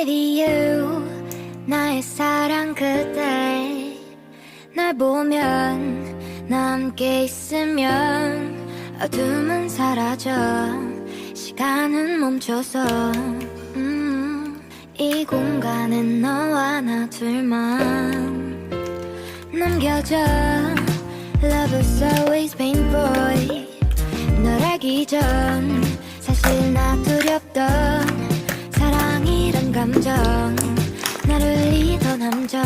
you 나의 사랑 그대 날 보면 나 함께 있으면 어둠은 사라져 시간은 멈춰서 이 공간엔 너와 나 둘만 남겨져 Love is always painful 널 알기 전 사실 나 두렵던 사랑이란 감정 나를 울리던 함정